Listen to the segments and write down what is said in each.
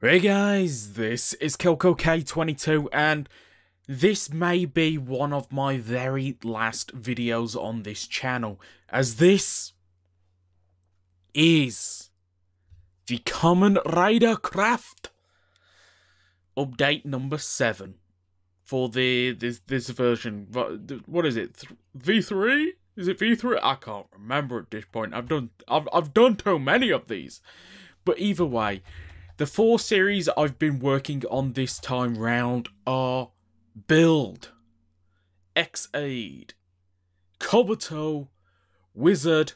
Hey guys, this is Kelco K22 and this may be one of my very last videos on this channel, as this is the Kamen Rider Craft update number 7 for this version. What is it? V3? Is it V3? I can't remember at this point. I've done too many of these. But either way, the 4 series I've been working on this time round are Build, X-Aid, Kabuto, Wizard,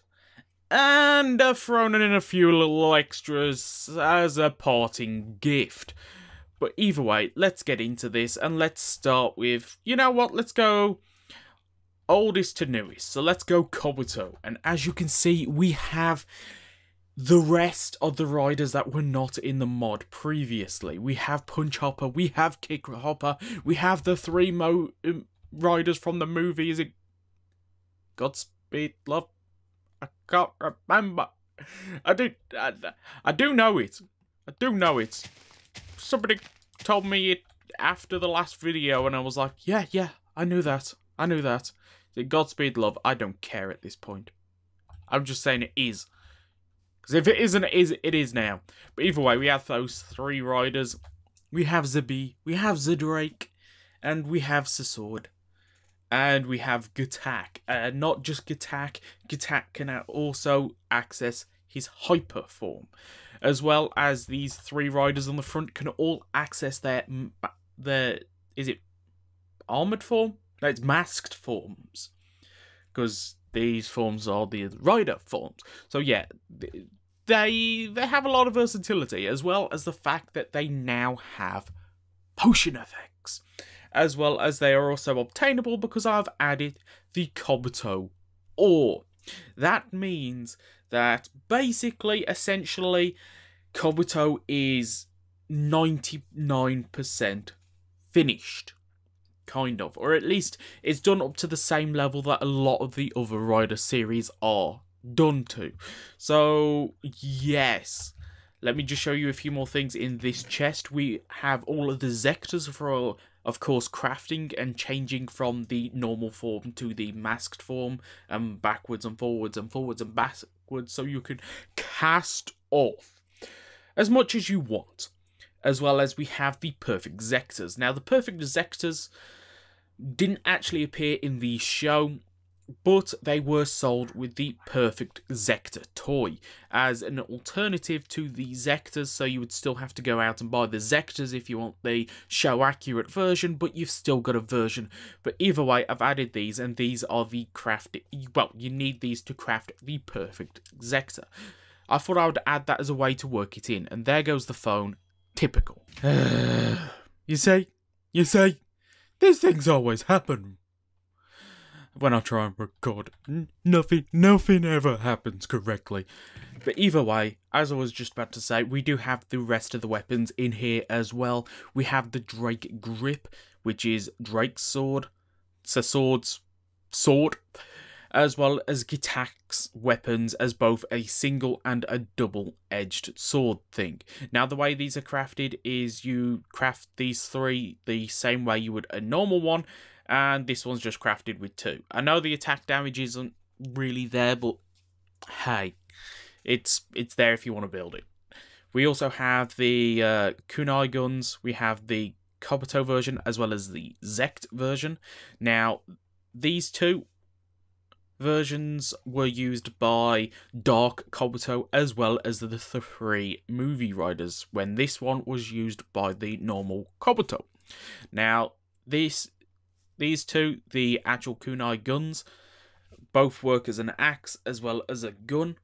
and I've thrown in a few little extras as a parting gift. But either way, let's get into this and let's start with, you know what, let's go oldest to newest. So let's go Kabuto. And as you can see, we have the rest of the riders that were not in the mod previously. We have Punch Hopper, we have Kick Hopper, we have the 3 riders from the movie. Is it Godspeed Love? I can't remember. I do know it. I do know it. Somebody told me it after the last video and I was like, yeah, I knew that. I knew that. Is it Godspeed Love? I don't care at this point. I'm just saying it is. Because if it isn't, it is now. But either way, we have those 3 riders. We have Zabi, we have Zadrake, and we have Sasord. And we have Gatak. Not just Gatak. Gatak can also access his hyper form. As well as these 3 riders on the front can all access their is it armoured form? No, it's masked forms. Because these forms are the rider forms. So yeah, they have a lot of versatility, as well as the fact that they now have potion effects. As well as they are also obtainable because I've added the Kabuto ore. That means that basically, essentially, Kabuto is 99% finished. Kind of, or at least it's done up to the same level that a lot of the other Rider series are done to. So yes, let me just show you a few more things in this chest. We have all of the Zectors for, of course, crafting and changing from the normal form to the masked form, and backwards and forwards and forwards and backwards, so you can cast off as much as you want. As well as we have the Perfect Zectors. Now, the Perfect Zectors didn't actually appear in the show, but they were sold with the Perfect Zector toy as an alternative to the Zectors, so you would still have to go out and buy the Zectors if you want the show-accurate version, but you've still got a version. But either way, I've added these, and these are the crafted... Well, you need these to craft the Perfect Zector. I thought I would add that as a way to work it in, and there goes the phone. Typical. You see, these things always happen. When I try and record, nothing ever happens correctly. But either way, as I was just about to say, we do have the rest of the weapons in here as well. We have the Drake Grip, which is Drake's sword, Sasord's sword, as well as Gatak's weapons as both a single and a double-edged sword thing. Now, the way these are crafted is you craft these 3 the same way you would a normal one, and this one's just crafted with 2. I know the attack damage isn't really there, but hey, it's there if you want to build it. We also have the kunai guns, we have the Kabuto version, as well as the Zect version. Now, these 2 versions were used by Dark Kabuto as well as the 3 movie riders, when this one was used by the normal Kabuto. Now, these 2, the actual kunai guns, both work as an axe as well as a gun.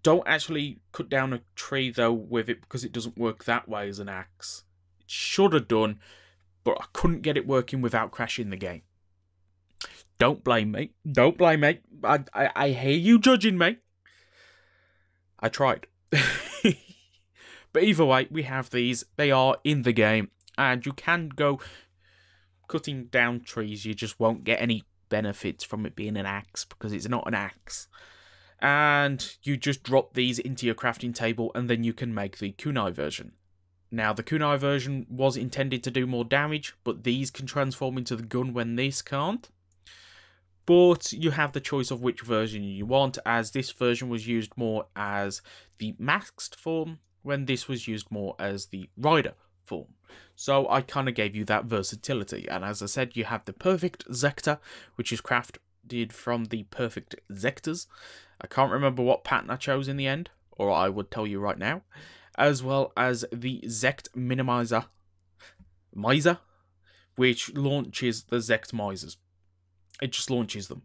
Don't actually cut down a tree though with it, because it doesn't work that way as an axe. It should have done, but I couldn't get it working without crashing the game. Don't blame me. Don't blame me. I hear you judging me. I tried. But either way, we have these. They are in the game. And you can go cutting down trees. You just won't get any benefits from it being an axe, because it's not an axe. And you just drop these into your crafting table, and then you can make the kunai version. Now, the kunai version was intended to do more damage, but these can transform into the gun when this can't. But you have the choice of which version you want, as this version was used more as the maxed form, when this was used more as the rider form. So I kind of gave you that versatility, and as I said, you have the perfect Zector, which is crafted from the perfect Zectors. I can't remember what pattern I chose in the end, or I would tell you right now. As well as the Zect Minimizer Miser, which launches the Zect Misers. It just launches them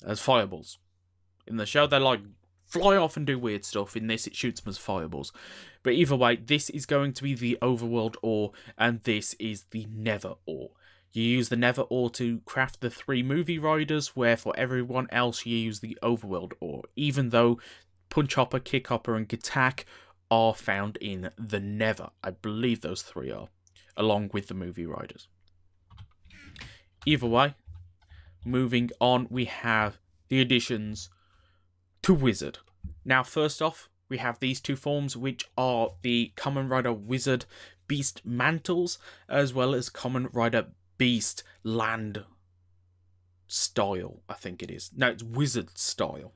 as fireballs. In the show, they like fly off and do weird stuff. In this, it shoots them as fireballs. But either way, this is going to be the Overworld Ore, and this is the Nether Ore. You use the Nether Ore to craft the 3 movie riders, where for everyone else you use the Overworld Ore, even though Punch Hopper, Kick Hopper, and Gattack are found in the Nether. I believe those 3 are, along with the movie riders. Either way, moving on, we have the additions to Wizard. Now, first off, we have these 2 forms, which are the Kamen Rider Wizard Beast Mantles, as well as Kamen Rider Beast Land Style, I think it is. No, it's Wizard Style.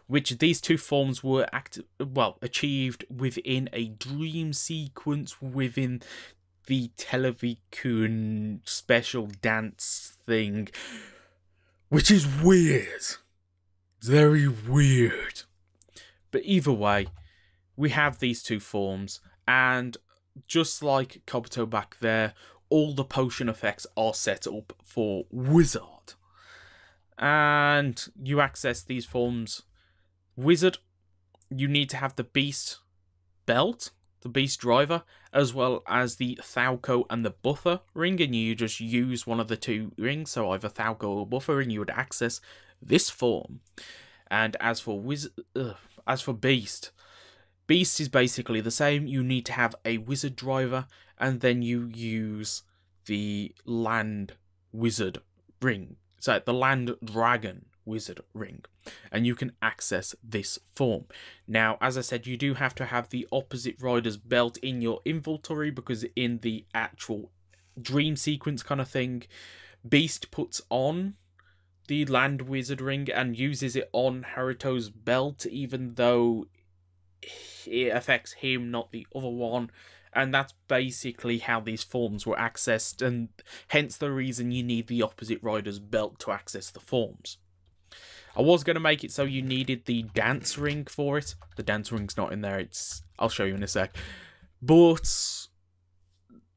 Which these 2 forms were achieved within a dream sequence within the Televikun special dance thing, which is weird. It's very weird. But either way, we have these 2 forms, and just like Kabuto back there, all the potion effects are set up for Wizard. And you access these forms. Wizard, you need to have the Beast Belt, the Beast Driver, as well as the Thalco and the Buffer ring, and you just use one of the 2 rings, so either Thalco or Buffer, and you would access this form. And as for Beast, Beast is basically the same. You need to have a Wizard Driver, and then you use the Land Wizard ring. So the Land Dragon Wizard ring, and you can access this form. Now, as I said, you do have to have the opposite rider's belt in your inventory, because in the actual dream sequence kind of thing, Beast puts on the Land Wizard ring and uses it on Haruto's belt, even though it affects him, not the other one. And that's basically how these forms were accessed, and hence the reason you need the opposite rider's belt to access the forms. I was going to make it so you needed the dance ring for it. The dance ring's not in there. I'll show you in a sec. But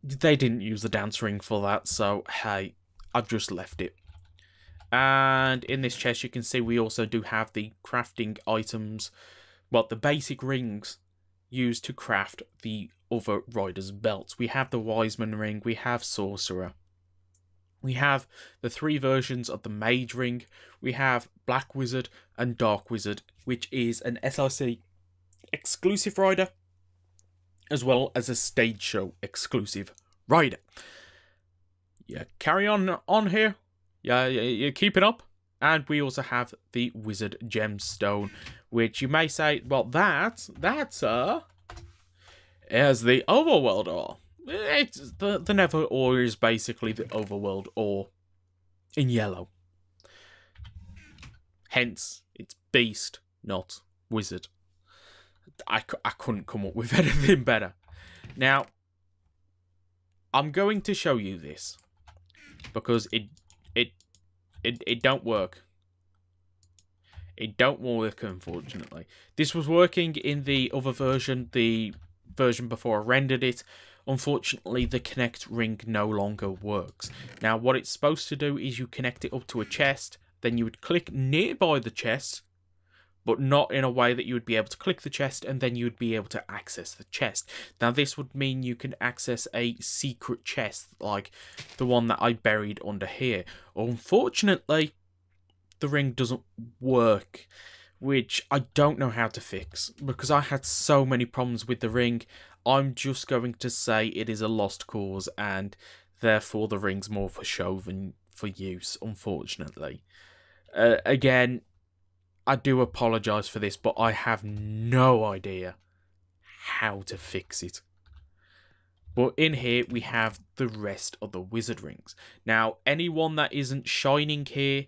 they didn't use the dance ring for that, so hey, I've just left it. And in this chest, you can see we also do have the crafting items, well, the basic rings used to craft the other riders' belts. We have the Wiseman ring, we have Sorcerer. We have the 3 versions of the Mage ring. We have Black Wizard and Dark Wizard, which is an SRC exclusive rider, as well as a stage show exclusive rider. Yeah, carry on here. Yeah, you're keeping up. And we also have the Wizard Gemstone, which you may say, well, that's as the Overworld Ore. It's the Nether Ore is basically the Overworld Ore in yellow. Hence, it's Beast, not Wizard. I couldn't come up with anything better. Now, I'm going to show you this, because it don't work. It don't work, unfortunately. This was working in the other version, the version before I rendered it. Unfortunately, the connect ring no longer works. Now, what it's supposed to do is you connect it up to a chest, then you would click nearby the chest, but not in a way that you would be able to click the chest and then you would be able to access the chest. Now, this would mean you can access a secret chest, like the one that I buried under here. Unfortunately, the ring doesn't work, which I don't know how to fix, because I had so many problems with the ring. I'm just going to say it is a lost cause, and therefore the ring's more for show than for use, unfortunately. Again, I do apologise for this, but I have no idea how to fix it. But in here, we have the rest of the wizard rings. Now, anyone that isn't shining here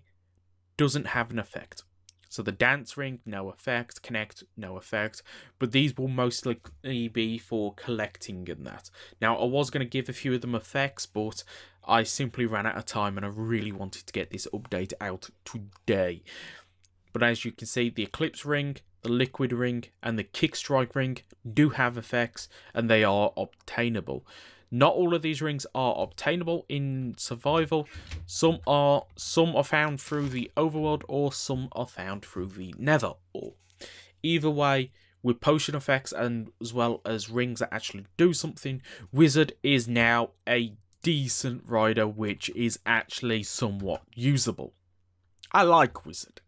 doesn't have an effect. So the dance ring, no effect. Connect, no effect. But these will mostly be for collecting and that. Now, I was going to give a few of them effects, but I simply ran out of time and I really wanted to get this update out today. But as you can see, the Eclipse ring, the Liquid ring, and the Kick Strike ring do have effects, and they are obtainable. Not all of these rings are obtainable in survival. Some are found through the overworld, or some are found through the nether. Or either way, with potion effects and as well as rings that actually do something, Wizard is now a decent rider, which is actually somewhat usable. I like Wizard.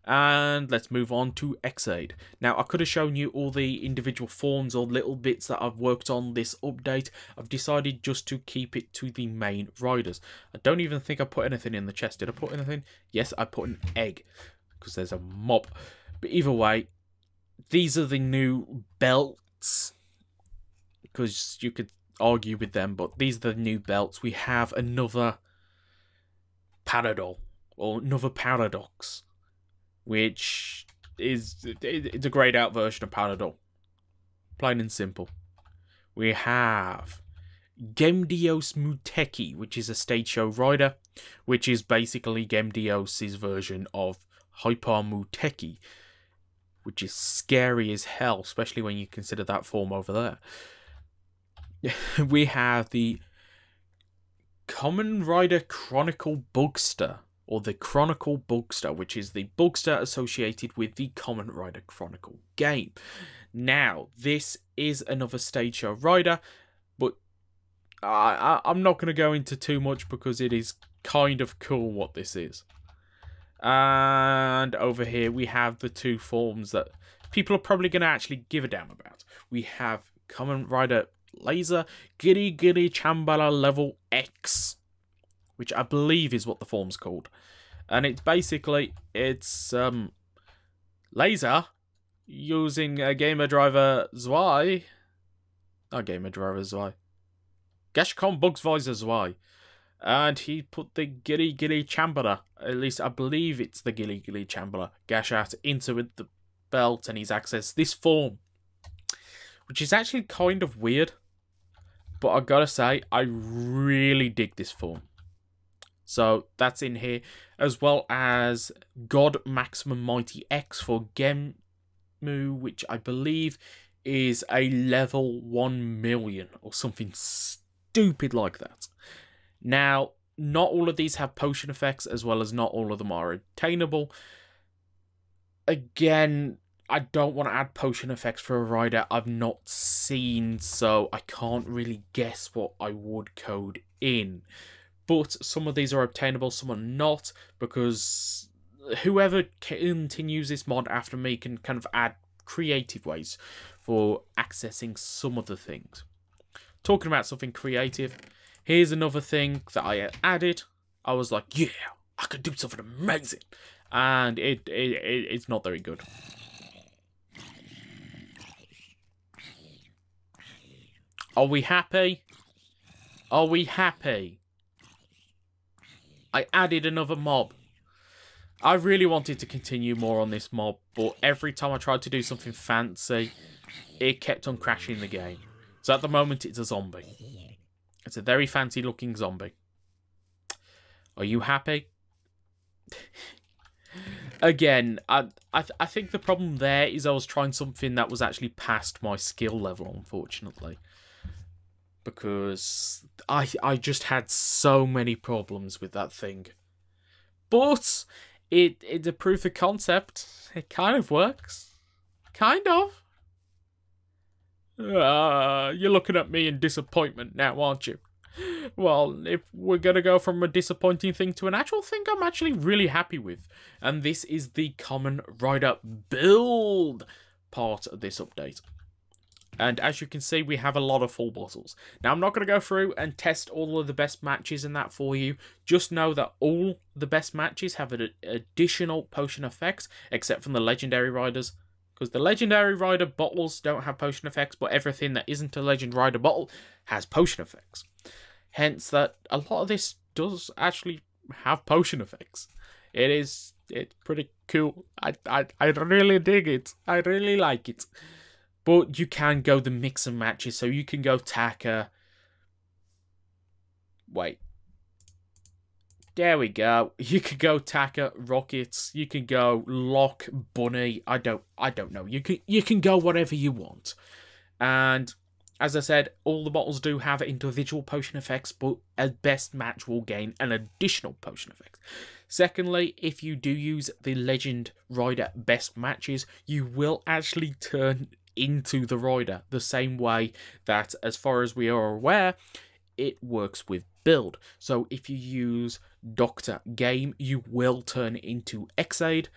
And let's move on to Decade. Now, I could have shown you all the individual forms or little bits that I've worked on this update. I've decided just to keep it to the main riders. I don't even think I put anything in the chest. Did I put anything? Yes, I put an egg, because there's a mob. But either way, these are the new belts, because you could argue with them, but these are the new belts. We have another Paradol, or another Paradox, which is it's a grayed out version of Paradol. Plain and simple. We have Gemdios Muteki, which is a stage show rider, which is basically Gemdios' version of Hyper Muteki, which is scary as hell, especially when you consider that form over there. We have the Kamen Rider Chronicle Bugster, or the Chronicle Bugster, which is the Bugster associated with the Kamen Rider Chronicle game. Now, this is another stage show rider, but I'm not going to go into too much because it is kind of cool what this is. And over here we have the two forms that people are probably going to actually give a damn about. We have Kamen Rider Laser Giri Giri Chambala Level X, which I believe is what the form's called. And it's basically, it's Laser using a Gamer Driver Zwei. Not Gamer Driver Zwei. Gashcon Bugs Visor Zwei. And he put the Giri Giri Chambala, at least I believe it's the Giri Giri Chambala, Gashat into the belt, and he's accessed this form, which is actually kind of weird. But I gotta say, I really dig this form. So that's in here, as well as God Maximum Mighty X for Gemu, which I believe is a level 1 million or something stupid like that. Now, not all of these have potion effects, as well as not all of them are attainable. Again, I don't want to add potion effects for a rider I've not seen, so I can't really guess what I would code in. But some of these are obtainable, some are not, because whoever continues this mod after me can kind of add creative ways for accessing some of the things. Talking about something creative, here's another thing that I added. I was like, yeah, I could do something amazing. And it's not very good. Are we happy? Are we happy? I added another mob. I really wanted to continue more on this mob, but every time I tried to do something fancy, it kept on crashing the game. So at the moment, it's a zombie. It's a very fancy looking zombie. Are you happy? Again, I think the problem there is I was trying something that was actually past my skill level, unfortunately. Because I just had so many problems with that thing. But it's a proof of concept. It kind of works. Kind of. You're looking at me in disappointment now, aren't you? Well, if we're going to go from a disappointing thing to an actual thing I'm actually really happy with. And this is the Kamen Rider build part of this update. And as you can see, we have a lot of full bottles. Now, I'm not going to go through and test all of the best matches in that for you. Just know that all the best matches have an additional potion effects, except from the legendary riders. Because the Legendary Rider bottles don't have potion effects, but everything that isn't a Legend Rider bottle has potion effects. Hence that a lot of this does actually have potion effects. It's pretty cool. I really dig it. I really like it. But you can go the mix and matches, so you can go Taka. Wait. There we go. You could go Taka, Rockets. You can go Lock, Bunny. I don't know. You can go whatever you want. And as I said, all the bottles do have individual potion effects, but a best match will gain an additional potion effect. Secondly, if you do use the Legend Rider best matches, you will actually turn into the rider the same way that, as far as we are aware, it works with build. So if you use Dr. Game, you will turn into Xaid.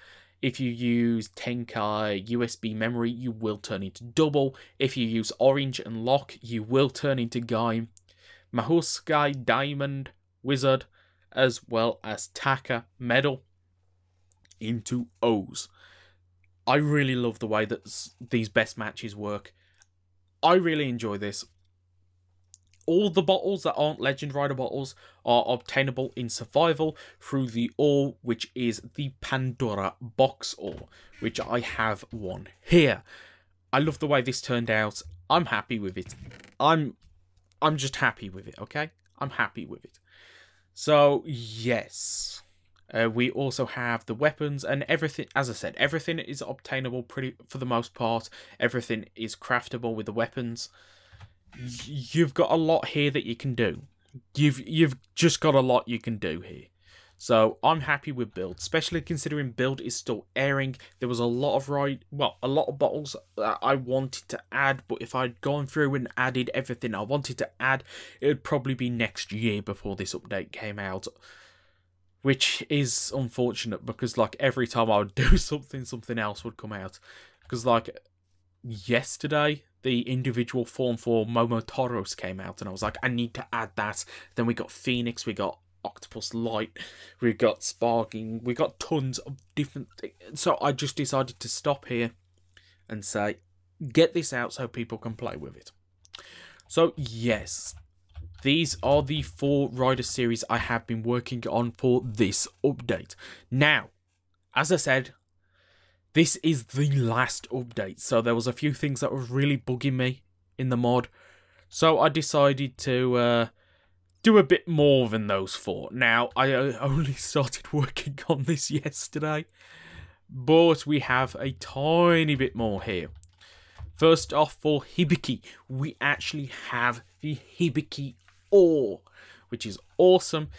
If you use Tenkai USB memory, you will turn into Double. If you use Orange and Lock, you will turn into Gaim. Mahuskai Diamond Wizard, as well as Taka Medal into O's. I really love the way that these best matches work. I really enjoy this. All the bottles that aren't Legend Rider bottles are obtainable in Survival through the ore, which is the Pandora Box ore, which I have one here. I love the way this turned out. I'm happy with it. I'm just happy with it, okay? I'm happy with it. So, yes. We also have the weapons and everything. As I said, everything is obtainable for the most part. Everything is craftable with the weapons. You've got a lot here that you can do. You've just got a lot you can do here. So I'm happy with build, especially considering build is still airing. There was a lot of a lot of bottles that I wanted to add, but if I'd gone through and added everything I wanted to add, it would probably be next year before this update came out. Which is unfortunate because like every time I would do something else would come out. Because like yesterday, the individual form for Momotaros came out, and I was like, I need to add that. Then we got Phoenix, we got Octopus Light, we got Sparking, we got tons of different things. So I just decided to stop here and say, get this out so people can play with it. So yes, these are the 4 rider series I have been working on for this update. Now, as I said, this is the last update, so there was a few things that were really bugging me in the mod. So I decided to do a bit more than those 4. Now, I only started working on this yesterday, but we have a tiny bit more here. First off, for Hibiki, we actually have the Hibiki ore, which is awesome,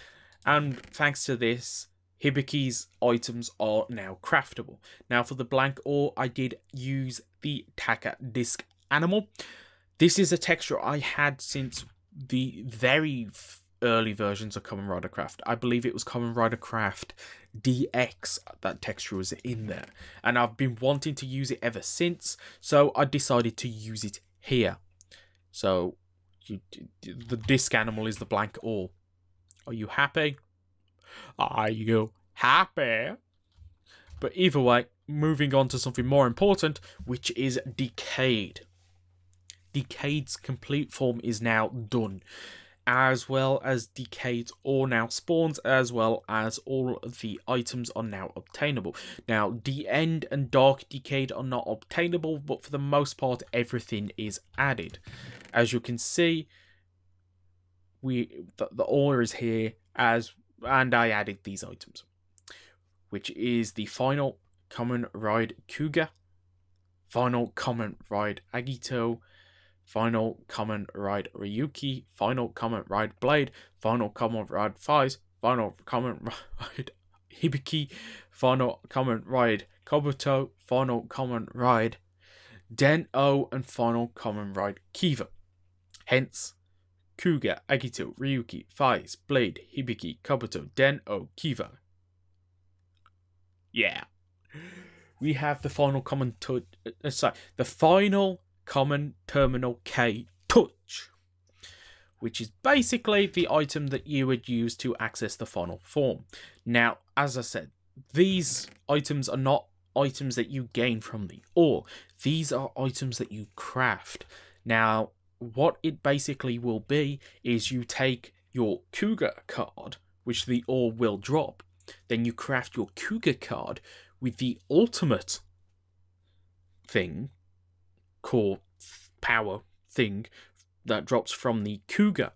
and thanks to this, Hibiki's items are now craftable. Now for the blank ore, I did use the Taka Disc Animal. This is a texture I had since the very early versions of Kamen Rider Craft. I believe it was Kamen Rider Craft DX, that texture was in there. And I've been wanting to use it ever since, so I decided to use it here. So, the Disc Animal is the blank ore. Are you happy? Are you happy? But either way, moving on to something more important, which is Decade. Decade's complete form is now done, as well as Decade's ore now spawns, as well as all of the items are now obtainable. Now, the End and Dark Decade are not obtainable, but for the most part, everything is added. As you can see, the ore is here, and I added these items, which is the Final Kamen Ride Kuga, Final Kamen Ride Agito, Final Kamen Ride Ryuki, Final Kamen Ride Blade, Final Kamen Ride Faiz, Final Kamen Ride Hibiki, Final Kamen Ride Kabuto, Final Kamen Ride Den-O, and Final Kamen Ride Kiva. Hence, Kuga, Agito, Ryuki, Faiz, Blade, Hibiki, Kabuto, Den-O, Kiva. Yeah. We have the final common the final common terminal K touch, which is basically the item that you would use to access the final form. Now, as I said, these items are not items that you gain from the ore. These are items that you craft. Now, what it basically will be is you take your Cougar card, which the ore will drop. Then you craft your Cougar card with the ultimate thing, core power thing, that drops from the Cougar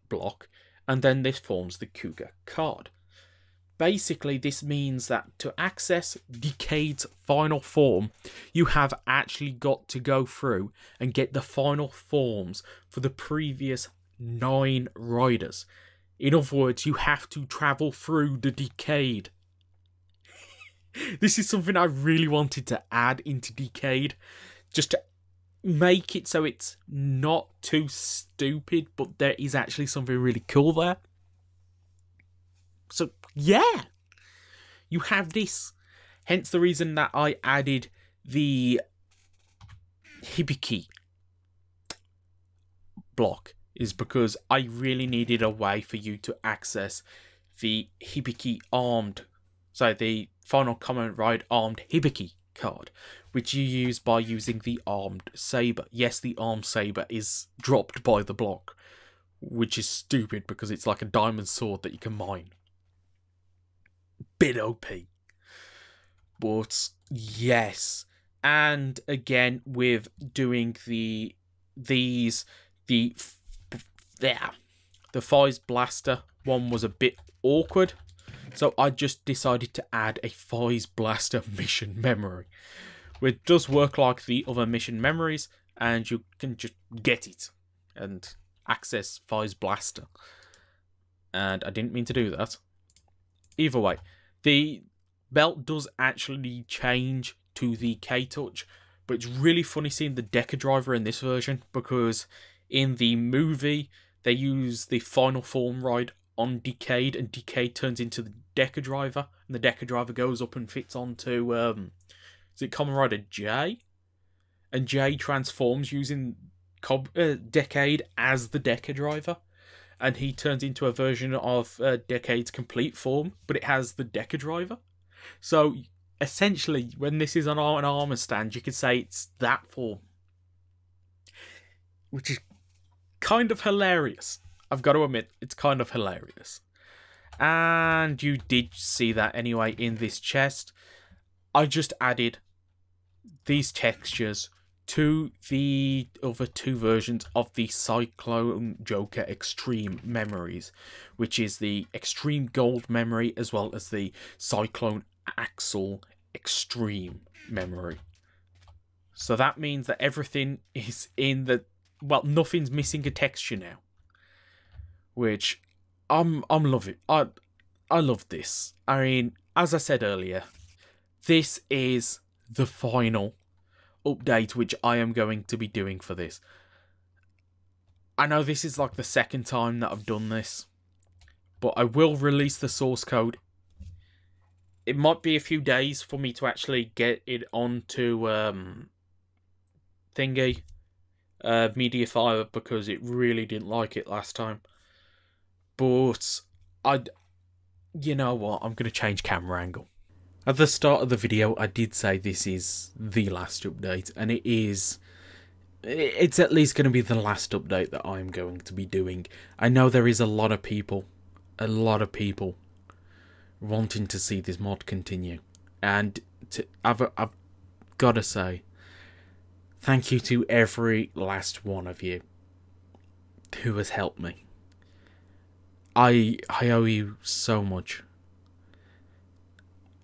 block, and then this forms the Cougar card. Basically, this means that to access Decade's final form, you have actually got to go through and get the final forms for the previous 9 riders. In other words, you have to travel through the Decade. This is something I really wanted to add into Decade, just to make it so it's not too stupid, but there is actually something really cool there. So, yeah, you have this. Hence the reason that I added the Hibiki block, is because I really needed a way for you to access the Hibiki armed, so the final Kamen Ride armed Hibiki card, which you use by using the armed saber. Yes, the armed saber is dropped by the block, which is stupid because it's like a diamond sword that you can mine. Bit OP. But yes, and again with doing the Fires Blaster one was a bit awkward, so I just decided to add a Fires Blaster mission memory, which does work like the other mission memories, and you can just get it and access Fires Blaster. And I didn't mean to do that. Either way, the belt does actually change to the K-Touch, but it's really funny seeing the Deca Driver in this version, because in the movie they use the final form ride on Decade, and Decade turns into the Deca Driver, and the Deca Driver goes up and fits onto is it Kamen Rider J? And J transforms using Decade as the Deca Driver, and he turns into a version of Decade's complete form, but it has the Deca Driver. So essentially, when this is on an armor stand, you could say it's that form, which is kind of hilarious. I've got to admit, it's kind of hilarious. And you did see that anyway in this chest. I just added these textures to the other 2 versions of the Cyclone Joker Extreme memories, which is the Extreme Gold memory as well as the Cyclone Axle Extreme memory. So that means that everything is in the, well, nothing's missing a texture now, which I'm loving. I love this. I mean, as I said earlier, this is the final update which I am going to be doing for this. I know this is like the 2nd time that I've done this, but I will release the source code. It might be a few days for me to actually get it onto thingy, Mediafire, because it really didn't like it last time. But you know what, I'm going to change camera angle. At the start of the video, I did say this is the last update, and it's at least going to be the last update that I'm going to be doing. I know there is a lot of people wanting to see this mod continue, and I've got to say, thank you to every last one of you who has helped me. I owe you so much.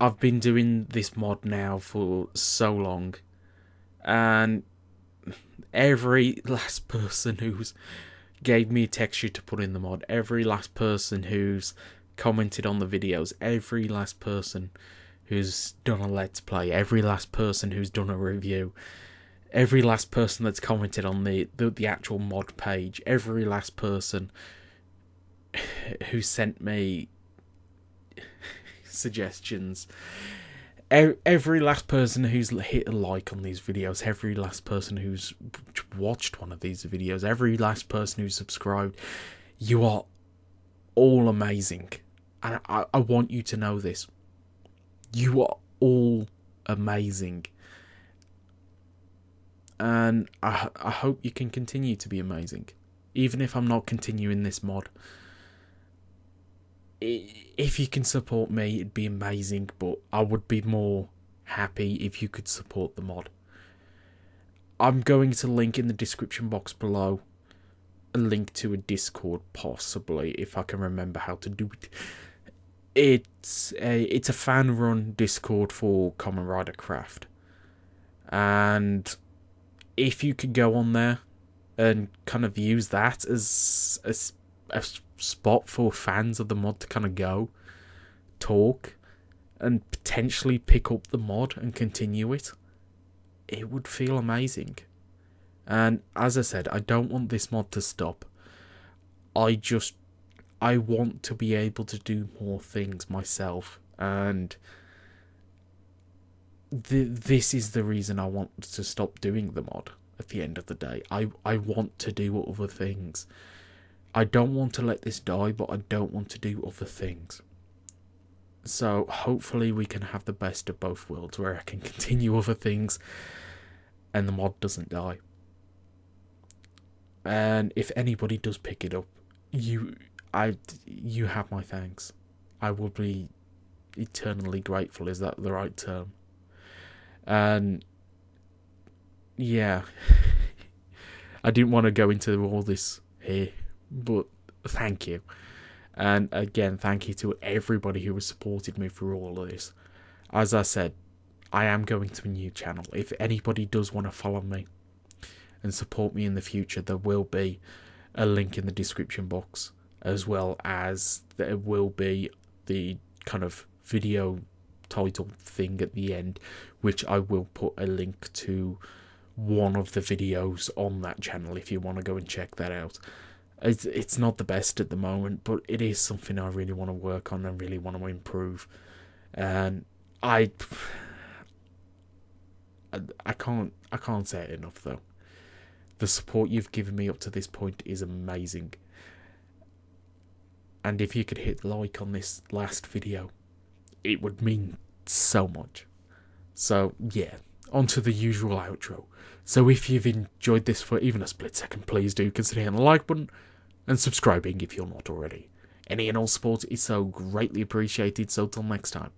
I've been doing this mod now for so long, and every last person who's gave me a texture to put in the mod, every last person who's commented on the videos, every last person who's done a let's play, every last person who's done a review, every last person that's commented on the actual mod page, every last person who sent me suggestions, every last person who's hit a like on these videos, every last person who's watched one of these videos, every last person who's subscribed, you are all amazing, and I want you to know this. You are all amazing. And I hope you can continue to be amazing. Even if I'm not continuing this mod. If you can support me, it'd be amazing. But I would be more happy if you could support the mod. I'm going to link in the description box below a link to a Discord, possibly, if I can remember how to do it. It's a fan-run Discord for Kamen Rider Craft. And if you could go on there and kind of use that as a spot for fans of the mod to kind of go, talk, and potentially pick up the mod and continue it, it would feel amazing. And as I said, I don't want this mod to stop. I want to be able to do more things myself, and this is the reason I want to stop doing the mod at the end of the day. I want to do other things. I don't want to let this die, but I don't want to do other things. So hopefully we can have the best of both worlds, where I can continue other things and the mod doesn't die. And if anybody does pick it up, you have my thanks. I will be eternally grateful. Is that the right term? And yeah, I didn't want to go into all this here, but thank you. And again, thank you to everybody who has supported me through all of this. As I said, I am going to a new channel. If anybody does want to follow me and support me in the future, there will be a link in the description box, as well as there will be the kind of video title thing at the end, which I will put a link to one of the videos on that channel if you want to go and check that out. It's not the best at the moment, but it is something I really want to work on and really want to improve. And I can't say it enough though. The support you've given me up to this point is amazing. And if you could hit like on this last video, it would mean so much. So yeah, on to the usual outro. So if you've enjoyed this for even a split second, please do consider hitting the like button and subscribing if you're not already. Any and all support is so greatly appreciated, so till next time,